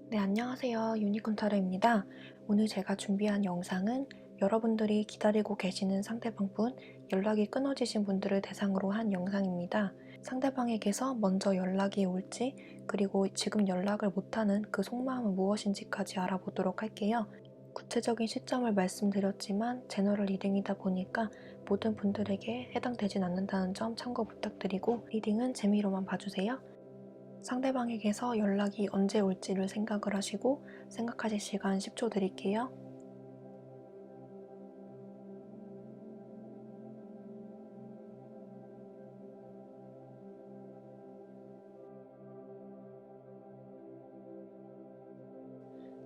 네, 안녕하세요. 유니콘 타로입니다. 오늘 제가 준비한 영상은 여러분들이 기다리고 계시는 상대방분, 연락이 끊어지신 분들을 대상으로 한 영상입니다. 상대방에게서 먼저 연락이 올지, 그리고 지금 연락을 못하는 그 속마음은 무엇인지까지 알아보도록 할게요. 구체적인 시점을 말씀드렸지만 제너럴 리딩이다 보니까 모든 분들에게 해당되진 않는다는 점 참고 부탁드리고, 리딩은 재미로만 봐주세요. 상대방에게서 연락이 언제 올지를 생각을 하시고 생각하실 시간 10초 드릴게요.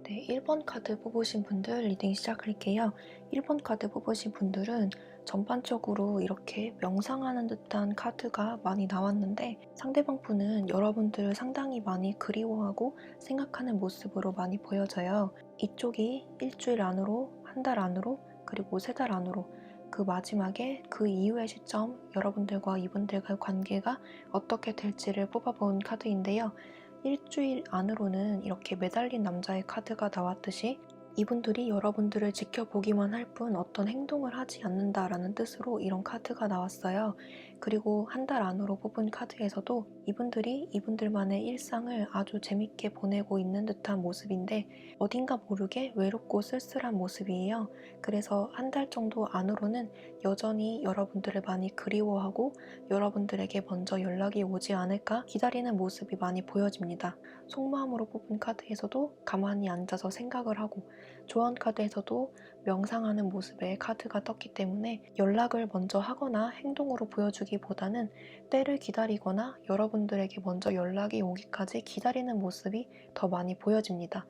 네, 1번 카드 뽑으신 분들 리딩 시작할게요. 1번 카드 뽑으신 분들은 전반적으로 이렇게 명상하는 듯한 카드가 많이 나왔는데 상대방 분은 여러분들을 상당히 많이 그리워하고 생각하는 모습으로 많이 보여져요. 이쪽이 일주일 안으로, 한 달 안으로, 그리고 3달 안으로 그 마지막에 그 이후의 시점 여러분들과 이분들과의 관계가 어떻게 될지를 뽑아본 카드인데요. 일주일 안으로는 이렇게 매달린 남자의 카드가 나왔듯이 이분들이 여러분들을 지켜보기만 할 뿐 어떤 행동을 하지 않는다라는 뜻으로 이런 카드가 나왔어요. 그리고 한 달 안으로 뽑은 카드에서도 이분들이 이분들만의 일상을 아주 재밌게 보내고 있는 듯한 모습인데 어딘가 모르게 외롭고 쓸쓸한 모습이에요. 그래서 한 달 정도 안으로는 여전히 여러분들을 많이 그리워하고 여러분들에게 먼저 연락이 오지 않을까 기다리는 모습이 많이 보여집니다. 속마음으로 뽑은 카드에서도 가만히 앉아서 생각을 하고 조언 카드에서도 명상하는 모습의 카드가 떴기 때문에 연락을 먼저 하거나 행동으로 보여주기보다는 때를 기다리거나 여러분들에게 먼저 연락이 오기까지 기다리는 모습이 더 많이 보여집니다.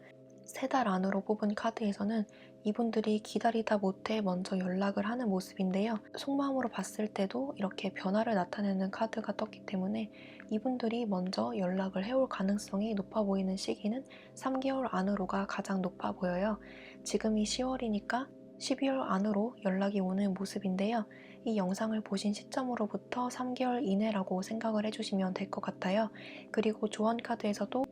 3달 안으로 뽑은 카드에서는 이분들이 기다리다 못해 먼저 연락을 하는 모습인데요. 속마음으로 봤을 때도 이렇게 변화를 나타내는 카드가 떴기 때문에 이분들이 먼저 연락을 해올 가능성이 높아 보이는 시기는 3개월 안으로가 가장 높아 보여요. 지금이 10월이니까 12월 안으로 연락이 오는 모습인데요. 이 영상을 보신 시점으로부터 3개월 이내라고 생각을 해주시면 될 것 같아요. 그리고 조언 카드에서도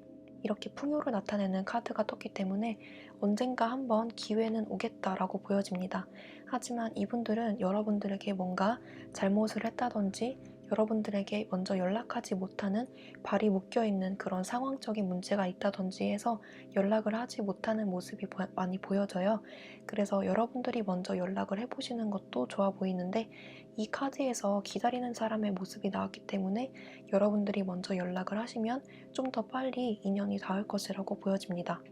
이렇게 풍요를 나타내는 카드가 떴기 때문에 언젠가 한번 기회는 오겠다라고 보여집니다. 하지만 이분들은 여러분들에게 뭔가 잘못을 했다든지 여러분들에게 먼저 연락하지 못하는 발이 묶여있는 그런 상황적인 문제가 있다든지 해서 연락을 하지 못하는 모습이 많이 보여져요. 그래서 여러분들이 먼저 연락을 해보시는 것도 좋아 보이는데 이 카드에서 기다리는 사람의 모습이 나왔기 때문에 여러분들이 먼저 연락을 하시면 좀 더 빨리 인연이 닿을 것이라고 보여집니다.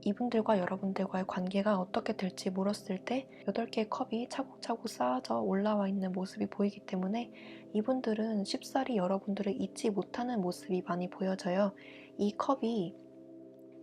이분들과 여러분들과의 관계가 어떻게 될지 물었을 때 8개의 컵이 차곡차곡 쌓아져 올라와 있는 모습이 보이기 때문에 이분들은 쉽사리 여러분들을 잊지 못하는 모습이 많이 보여져요. 이 컵이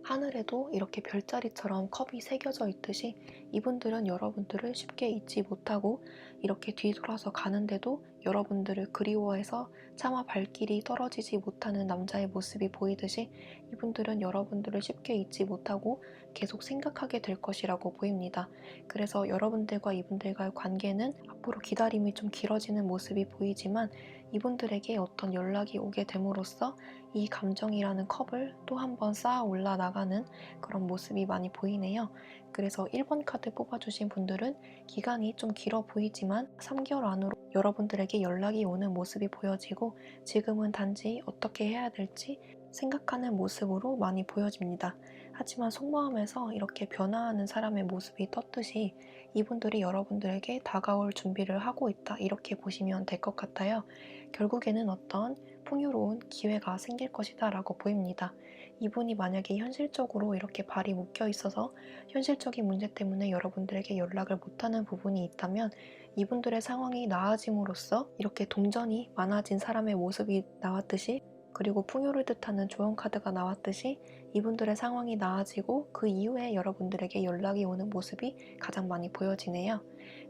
하늘에도 이렇게 별자리처럼 컵이 새겨져 있듯이 이분들은 여러분들을 쉽게 잊지 못하고 이렇게 뒤돌아서 가는데도 여러분들을 그리워해서 차마 발길이 떨어지지 못하는 남자의 모습이 보이듯이 이분들은 여러분들을 쉽게 잊지 못하고 계속 생각하게 될 것이라고 보입니다. 그래서 여러분들과 이분들과의 관계는 앞으로 기다림이 좀 길어지는 모습이 보이지만 이분들에게 어떤 연락이 오게 됨으로써 이 감정이라는 컵을 또 한 번 쌓아 올라 나가는 그런 모습이 많이 보이네요. 그래서 1번 카드 뽑아주신 분들은 기간이 좀 길어 보이지만 3개월 안으로 여러분들에게 연락이 오는 모습이 보여지고 지금은 단지 어떻게 해야 될지 생각하는 모습으로 많이 보여집니다. 하지만 속마음에서 이렇게 변화하는 사람의 모습이 떴듯이 이분들이 여러분들에게 다가올 준비를 하고 있다 이렇게 보시면 될 것 같아요. 결국에는 어떤 풍요로운 기회가 생길 것이다 라고 보입니다. 이분이 만약에 현실적으로 이렇게 발이 묶여 있어서 현실적인 문제 때문에 여러분들에게 연락을 못하는 부분이 있다면 이분들의 상황이 나아짐으로써 이렇게 동전이 많아진 사람의 모습이 나왔듯이 그리고 풍요를 뜻하는 조언 카드가 나왔듯이 이분들의 상황이 나아지고 그 이후에 여러분들에게 연락이 오는 모습이 가장 많이 보여지네요.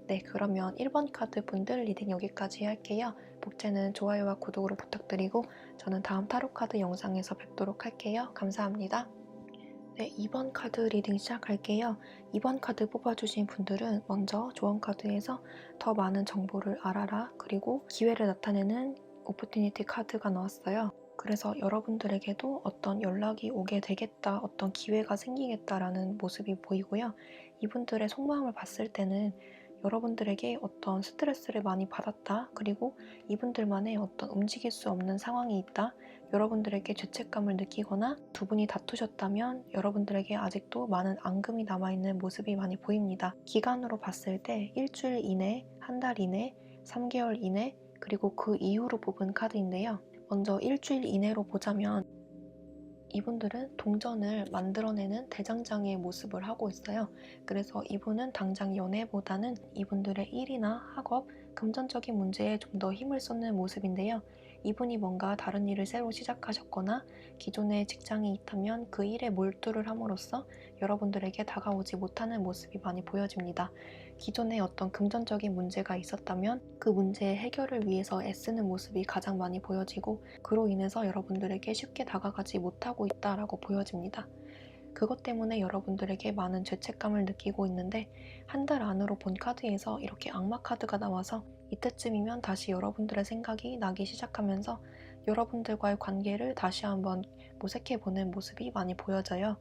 네, 그러면 1번 카드 분들 리딩 여기까지 할게요. 복제는 좋아요와 구독으로 부탁드리고 저는 다음 타로 카드 영상에서 뵙도록 할게요. 감사합니다. 네, 2번 카드 리딩 시작할게요. 2번 카드 뽑아주신 분들은 먼저 조언 카드에서 더 많은 정보를 알아라 그리고 기회를 나타내는 오퍼튜니티 카드가 나왔어요. 그래서 여러분들에게도 어떤 연락이 오게 되겠다, 어떤 기회가 생기겠다라는 모습이 보이고요. 이분들의 속마음을 봤을 때는 여러분들에게 어떤 스트레스를 많이 받았다, 그리고 이분들만의 어떤 움직일 수 없는 상황이 있다, 여러분들에게 죄책감을 느끼거나 두 분이 다투셨다면 여러분들에게 아직도 많은 앙금이 남아있는 모습이 많이 보입니다. 기간으로 봤을 때 일주일 이내, 한 달 이내, 3개월 이내, 그리고 그 이후로 뽑은 카드인데요. 먼저 일주일 이내로 보자면 이분들은 동전을 만들어내는 대장장이의 모습을 하고 있어요. 그래서 이분은 당장 연애보다는 이분들의 일이나 학업, 금전적인 문제에 좀 더 힘을 쏟는 모습인데요. 이분이 뭔가 다른 일을 새로 시작하셨거나 기존에 직장이 있다면 그 일에 몰두를 함으로써 여러분들에게 다가오지 못하는 모습이 많이 보여집니다. 기존에 어떤 금전적인 문제가 있었다면 그 문제의 해결을 위해서 애쓰는 모습이 가장 많이 보여지고, 그로 인해서 여러분들에게 쉽게 다가가지 못하고 있다라고 보여집니다. 그것 때문에 여러분들에게 많은 죄책감을 느끼고 있는데, 한 달 안으로 본 카드에서 이렇게 악마 카드가 나와서 이때쯤이면 다시 여러분들의 생각이 나기 시작하면서 여러분들과의 관계를 다시 한번 모색해보는 모습이 많이 보여져요.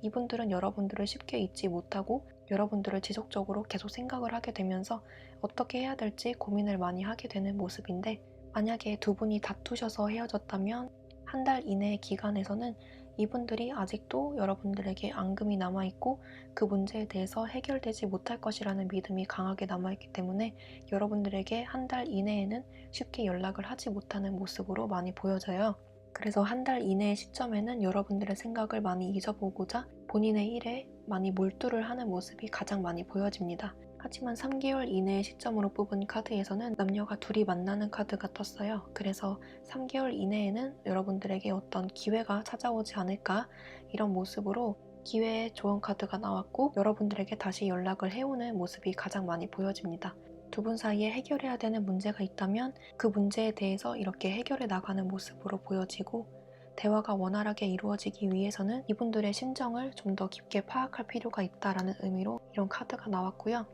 이분들은 여러분들을 쉽게 잊지 못하고 여러분들을 지속적으로 계속 생각을 하게 되면서 어떻게 해야 될지 고민을 많이 하게 되는 모습인데, 만약에 두 분이 다투셔서 헤어졌다면 한 달 이내의 기간에서는 이분들이 아직도 여러분들에게 앙금이 남아있고 그 문제에 대해서 해결되지 못할 것이라는 믿음이 강하게 남아있기 때문에 여러분들에게 한 달 이내에는 쉽게 연락을 하지 못하는 모습으로 많이 보여져요. 그래서 한 달 이내의 시점에는 여러분들의 생각을 많이 잊어보고자 본인의 일에 많이 몰두를 하는 모습이 가장 많이 보여집니다. 하지만 3개월 이내의 시점으로 뽑은 카드에서는 남녀가 둘이 만나는 카드가 떴어요. 그래서 3개월 이내에는 여러분들에게 어떤 기회가 찾아오지 않을까, 이런 모습으로 기회의 조언 카드가 나왔고 여러분들에게 다시 연락을 해오는 모습이 가장 많이 보여집니다. 두 분 사이에 해결해야 되는 문제가 있다면 그 문제에 대해서 이렇게 해결해 나가는 모습으로 보여지고, 대화가 원활하게 이루어지기 위해서는 이분들의 심정을 좀 더 깊게 파악할 필요가 있다라는 의미로 이런 카드가 나왔고요.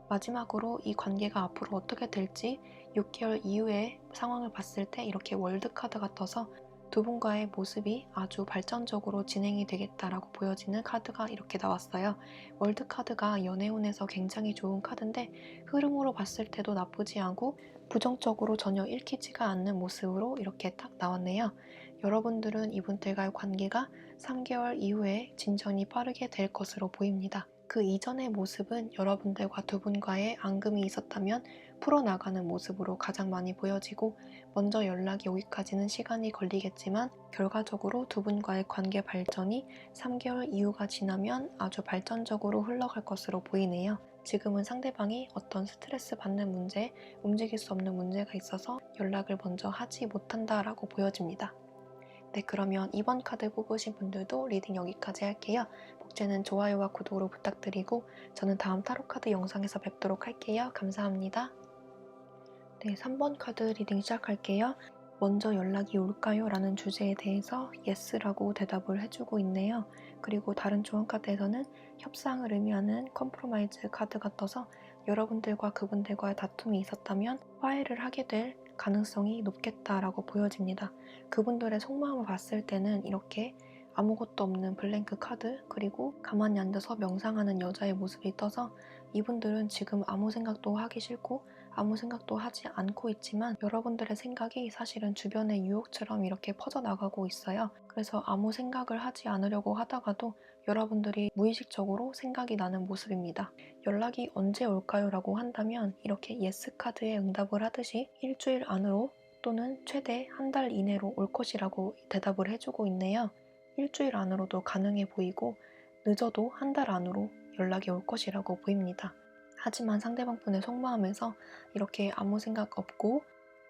마지막으로 이 관계가 앞으로 어떻게 될지 6개월 이후의 상황을 봤을 때 이렇게 월드 카드가 떠서 두 분과의 모습이 아주 발전적으로 진행이 되겠다라고 보여지는 카드가 이렇게 나왔어요. 월드 카드가 연애운에서 굉장히 좋은 카드인데 흐름으로 봤을 때도 나쁘지 않고 부정적으로 전혀 읽히지가 않는 모습으로 이렇게 딱 나왔네요. 여러분들은 이분들과의 관계가 3개월 이후에 진전이 빠르게 될 것으로 보입니다. 그 이전의 모습은 여러분들과 두 분과의 앙금이 있었다면 풀어나가는 모습으로 가장 많이 보여지고, 먼저 연락이 오기까지는 시간이 걸리겠지만 결과적으로 두 분과의 관계 발전이 3개월 이후가 지나면 아주 발전적으로 흘러갈 것으로 보이네요. 지금은 상대방이 어떤 스트레스 받는 문제, 움직일 수 없는 문제가 있어서 연락을 먼저 하지 못한다라고 보여집니다. 네, 그러면 이번 카드 뽑으신 분들도 리딩 여기까지 할게요. 복제는 좋아요와 구독으로 부탁드리고 저는 다음 타로 카드 영상에서 뵙도록 할게요. 감사합니다. 네, 3번 카드 리딩 시작할게요. 먼저 연락이 올까요? 라는 주제에 대해서 yes라고 대답을 해주고 있네요. 그리고 다른 조언 카드에서는 협상을 의미하는 컴프로마이즈 카드가 떠서 여러분들과 그분들과의 다툼이 있었다면 화해를 하게 될 가능성이 높겠다라고 보여집니다. 그분들의 속마음을 봤을 때는 이렇게 아무것도 없는 블랭크 카드, 그리고 가만히 앉아서 명상하는 여자의 모습이 떠서 이분들은 지금 아무 생각도 하기 싫고 아무 생각도 하지 않고 있지만 여러분들의 생각이 사실은 주변의 유혹처럼 이렇게 퍼져나가고 있어요. 그래서 아무 생각을 하지 않으려고 하다가도 여러분들이 무의식적으로 생각이 나는 모습입니다. 연락이 언제 올까요? 라고 한다면 이렇게 예스 카드에 응답을 하듯이 일주일 안으로 또는 최대 한 달 이내로 올 것이라고 대답을 해주고 있네요. 일주일 안으로도 가능해 보이고 늦어도 한 달 안으로 연락이 올 것이라고 보입니다. 하지만 상대방 분의 속마음에서 이렇게 아무 생각 없고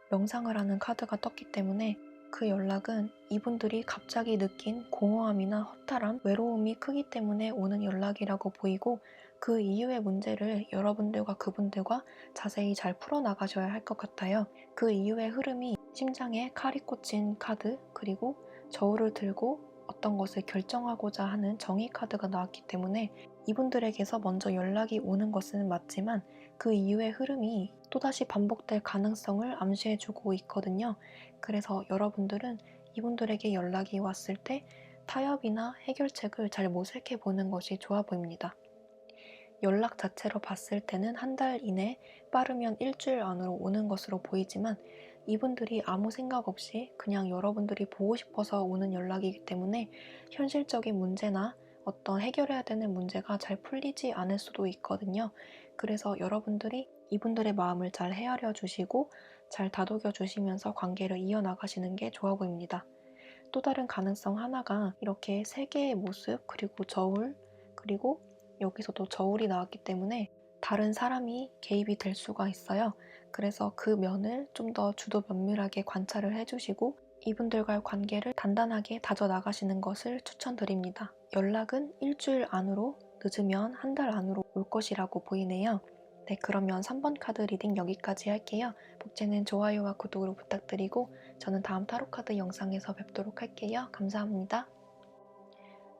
명상을 하는 카드가 떴기 때문에 그 연락은 이분들이 갑자기 느낀 공허함이나 허탈함, 외로움이 크기 때문에 오는 연락이라고 보이고, 그 이후의 문제를 여러분들과 그분들과 자세히 잘 풀어나가셔야 할 것 같아요. 그 이후의 흐름이 심장에 칼이 꽂힌 카드, 그리고 저울을 들고 어떤 것을 결정하고자 하는 정의 카드가 나왔기 때문에 이분들에게서 먼저 연락이 오는 것은 맞지만 그 이후의 흐름이 또다시 반복될 가능성을 암시해주고 있거든요. 그래서 여러분들은 이분들에게 연락이 왔을 때 타협이나 해결책을 잘 모색해 보는 것이 좋아 보입니다. 연락 자체로 봤을 때는 한 달 이내, 빠르면 일주일 안으로 오는 것으로 보이지만 이분들이 아무 생각 없이 그냥 여러분들이 보고 싶어서 오는 연락이기 때문에 현실적인 문제나 어떤 해결해야 되는 문제가 잘 풀리지 않을 수도 있거든요. 그래서 여러분들이 이분들의 마음을 잘 헤아려 주시고 잘 다독여 주시면서 관계를 이어나가시는 게 좋아 보입니다. 또 다른 가능성 하나가 이렇게 세 개의 모습, 그리고 저울, 그리고 여기서도 저울이 나왔기 때문에 다른 사람이 개입이 될 수가 있어요. 그래서 그 면을 좀 더 주도 면밀하게 관찰을 해주시고 이분들과의 관계를 단단하게 다져나가시는 것을 추천드립니다. 연락은 일주일 안으로, 늦으면 한 달 안으로 올 것이라고 보이네요. 네, 그러면 3번 카드 리딩 여기까지 할게요. 복제는 좋아요와 구독으로 부탁드리고 저는 다음 타로카드 영상에서 뵙도록 할게요. 감사합니다.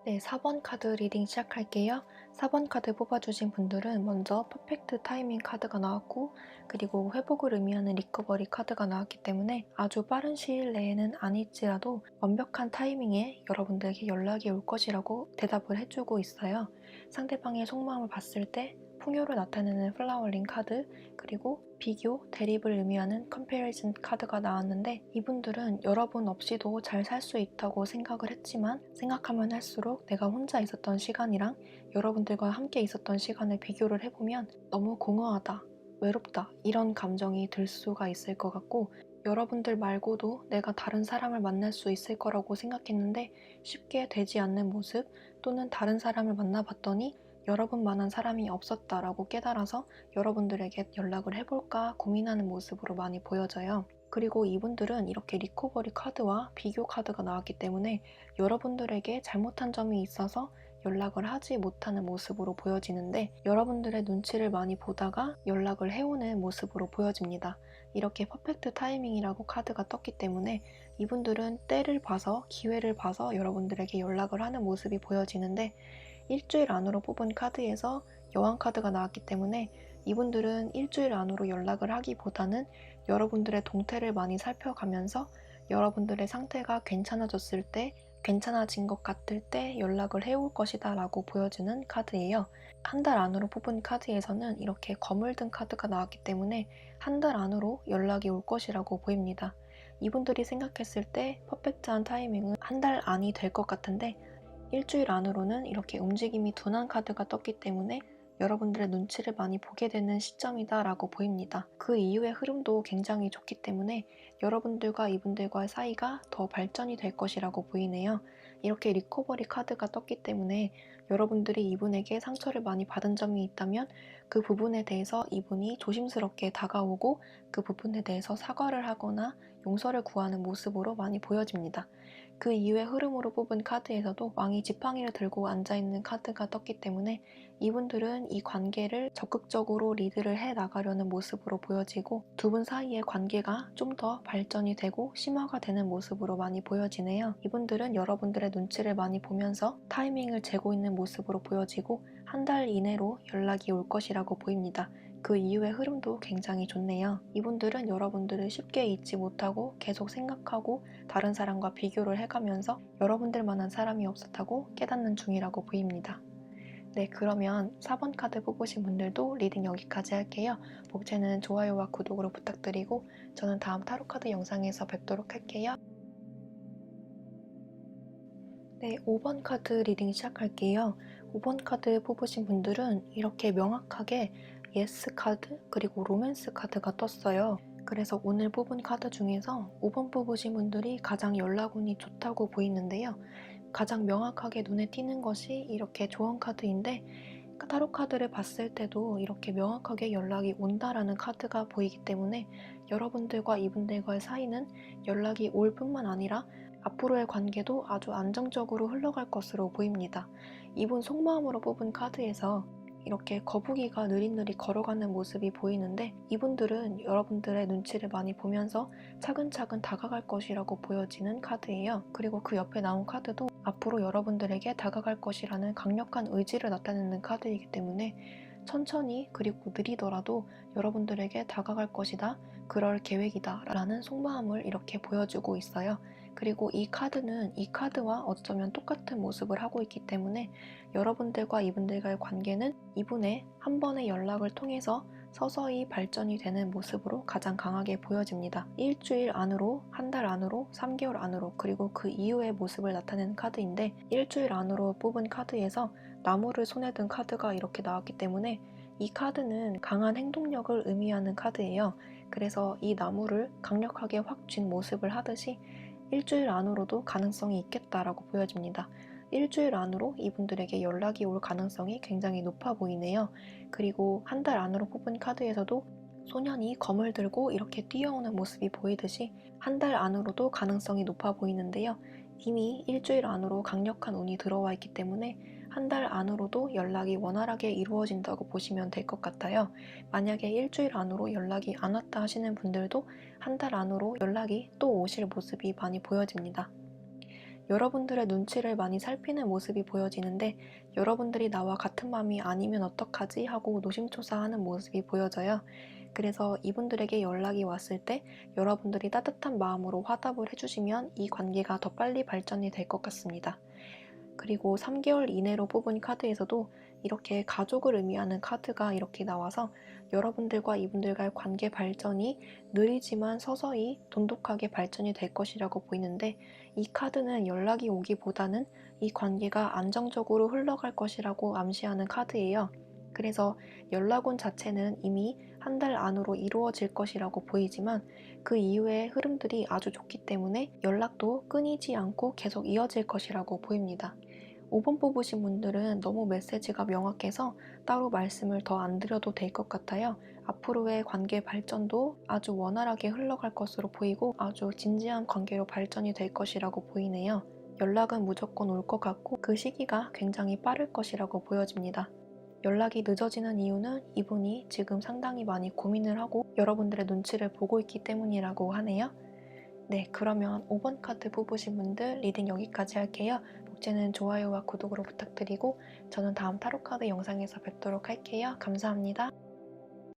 네, 4번 카드 리딩 시작할게요. 4번 카드 뽑아주신 분들은 먼저 퍼펙트 타이밍 카드가 나왔고 그리고 회복을 의미하는 리커버리 카드가 나왔기 때문에 아주 빠른 시일 내에는 아닐지라도 완벽한 타이밍에 여러분들에게 연락이 올 것이라고 대답을 해주고 있어요. 상대방의 속마음을 봤을 때 풍요를 나타내는 플라워링 카드, 그리고 비교, 대립을 의미하는 컴패리즌 카드가 나왔는데 이분들은 여러분 없이도 잘 살 수 있다고 생각을 했지만 생각하면 할수록 내가 혼자 있었던 시간이랑 여러분들과 함께 있었던 시간을 비교를 해보면 너무 공허하다, 외롭다 이런 감정이 들 수가 있을 것 같고 여러분들 말고도 내가 다른 사람을 만날 수 있을 거라고 생각했는데 쉽게 되지 않는 모습 또는 다른 사람을 만나봤더니 여러분만한 사람이 없었다라고 깨달아서 여러분들에게 연락을 해볼까 고민하는 모습으로 많이 보여져요. 그리고 이분들은 이렇게 리커버리 카드와 비교 카드가 나왔기 때문에 여러분들에게 잘못한 점이 있어서 연락을 하지 못하는 모습으로 보여지는데 여러분들의 눈치를 많이 보다가 연락을 해오는 모습으로 보여집니다. 이렇게 퍼펙트 타이밍이라고 카드가 떴기 때문에 이분들은 때를 봐서 기회를 봐서 여러분들에게 연락을 하는 모습이 보여지는데 일주일 안으로 뽑은 카드에서 여왕 카드가 나왔기 때문에 이분들은 일주일 안으로 연락을 하기보다는 여러분들의 동태를 많이 살펴가면서 여러분들의 상태가 괜찮아졌을 때, 괜찮아진 것 같을 때 연락을 해올 것이다 라고 보여주는 카드예요. 한 달 안으로 뽑은 카드에서는 이렇게 검을 든 카드가 나왔기 때문에 한 달 안으로 연락이 올 것이라고 보입니다. 이분들이 생각했을 때 퍼펙트한 타이밍은 한 달 안이 될 것 같은데 일주일 안으로는 이렇게 움직임이 둔한 카드가 떴기 때문에 여러분들의 눈치를 많이 보게 되는 시점이다 라고 보입니다. 그 이후의 흐름도 굉장히 좋기 때문에 여러분들과 이분들과의 사이가 더 발전이 될 것이라고 보이네요. 이렇게 리커버리 카드가 떴기 때문에 여러분들이 이분에게 상처를 많이 받은 점이 있다면 그 부분에 대해서 이분이 조심스럽게 다가오고 그 부분에 대해서 사과를 하거나 용서를 구하는 모습으로 많이 보여집니다. 그 이후의 흐름으로 뽑은 카드에서도 왕이 지팡이를 들고 앉아있는 카드가 떴기 때문에 이분들은 이 관계를 적극적으로 리드를 해 나가려는 모습으로 보여지고 두 분 사이의 관계가 좀 더 발전이 되고 심화가 되는 모습으로 많이 보여지네요. 이분들은 여러분들의 눈치를 많이 보면서 타이밍을 재고 있는 모습으로 보여지고 한 달 이내로 연락이 올 것이라고 보입니다. 그 이후의 흐름도 굉장히 좋네요. 이분들은 여러분들을 쉽게 잊지 못하고 계속 생각하고 다른 사람과 비교를 해가면서 여러분들만한 사람이 없었다고 깨닫는 중이라고 보입니다. 네, 그러면 4번 카드 뽑으신 분들도 리딩 여기까지 할게요. 복제는 좋아요와 구독으로 부탁드리고 저는 다음 타로카드 영상에서 뵙도록 할게요. 네, 5번 카드 리딩 시작할게요. 5번 카드 뽑으신 분들은 이렇게 명확하게 예스 카드 그리고 로맨스 카드가 떴어요. 그래서 오늘 뽑은 카드 중에서 5번 뽑으신 분들이 가장 연락운이 좋다고 보이는데요. 가장 명확하게 눈에 띄는 것이 이렇게 조언 카드인데 타로 카드를 봤을 때도 이렇게 명확하게 연락이 온다라는 카드가 보이기 때문에 여러분들과 이분들과의 사이는 연락이 올 뿐만 아니라 앞으로의 관계도 아주 안정적으로 흘러갈 것으로 보입니다. 이분 속마음으로 뽑은 카드에서 이렇게 거북이가 느릿느릿 걸어가는 모습이 보이는데 이분들은 여러분들의 눈치를 많이 보면서 차근차근 다가갈 것이라고 보여지는 카드예요. 그리고 그 옆에 나온 카드도 앞으로 여러분들에게 다가갈 것이라는 강력한 의지를 나타내는 카드이기 때문에 천천히 그리고 느리더라도 여러분들에게 다가갈 것이다, 그럴 계획이다 라는 속마음을 이렇게 보여주고 있어요. 그리고 이 카드는 이 카드와 어쩌면 똑같은 모습을 하고 있기 때문에 여러분들과 이분들과의 관계는 이분의 한 번의 연락을 통해서 서서히 발전이 되는 모습으로 가장 강하게 보여집니다. 일주일 안으로, 한 달 안으로, 3개월 안으로, 그리고 그 이후의 모습을 나타내는 카드인데 일주일 안으로 뽑은 카드에서 나무를 손에 든 카드가 이렇게 나왔기 때문에 이 카드는 강한 행동력을 의미하는 카드예요. 그래서 이 나무를 강력하게 확 쥔 모습을 하듯이 일주일 안으로도 가능성이 있겠다라고 보여집니다. 일주일 안으로 이분들에게 연락이 올 가능성이 굉장히 높아 보이네요. 그리고 한 달 안으로 뽑은 카드에서도 소년이 검을 들고 이렇게 뛰어오는 모습이 보이듯이 한 달 안으로도 가능성이 높아 보이는데요. 이미 일주일 안으로 강력한 운이 들어와 있기 때문에 한 달 안으로도 연락이 원활하게 이루어진다고 보시면 될 것 같아요. 만약에 일주일 안으로 연락이 안 왔다 하시는 분들도 한 달 안으로 연락이 또 오실 모습이 많이 보여집니다. 여러분들의 눈치를 많이 살피는 모습이 보여지는데 여러분들이 나와 같은 마음이 아니면 어떡하지 하고 노심초사하는 모습이 보여져요. 그래서 이분들에게 연락이 왔을 때 여러분들이 따뜻한 마음으로 화답을 해주시면 이 관계가 더 빨리 발전이 될 것 같습니다. 그리고 3개월 이내로 뽑은 카드에서도 이렇게 가족을 의미하는 카드가 이렇게 나와서 여러분들과 이분들과의 관계 발전이 느리지만 서서히 돈독하게 발전이 될 것이라고 보이는데 이 카드는 연락이 오기보다는 이 관계가 안정적으로 흘러갈 것이라고 암시하는 카드예요. 그래서 연락원 자체는 이미 한 달 안으로 이루어질 것이라고 보이지만 그 이후의 흐름들이 아주 좋기 때문에 연락도 끊이지 않고 계속 이어질 것이라고 보입니다. 5번 뽑으신 분들은 너무 메시지가 명확해서 따로 말씀을 더 안 드려도 될 것 같아요. 앞으로의 관계 발전도 아주 원활하게 흘러갈 것으로 보이고 아주 진지한 관계로 발전이 될 것이라고 보이네요. 연락은 무조건 올 것 같고 그 시기가 굉장히 빠를 것이라고 보여집니다. 연락이 늦어지는 이유는 이분이 지금 상당히 많이 고민을 하고 여러분들의 눈치를 보고 있기 때문이라고 하네요. 네, 그러면 5번 카드 뽑으신 분들 리딩 여기까지 할게요. 복제는 좋아요와 구독으로 부탁드리고 저는 다음 타로카드 영상에서 뵙도록 할게요. 감사합니다.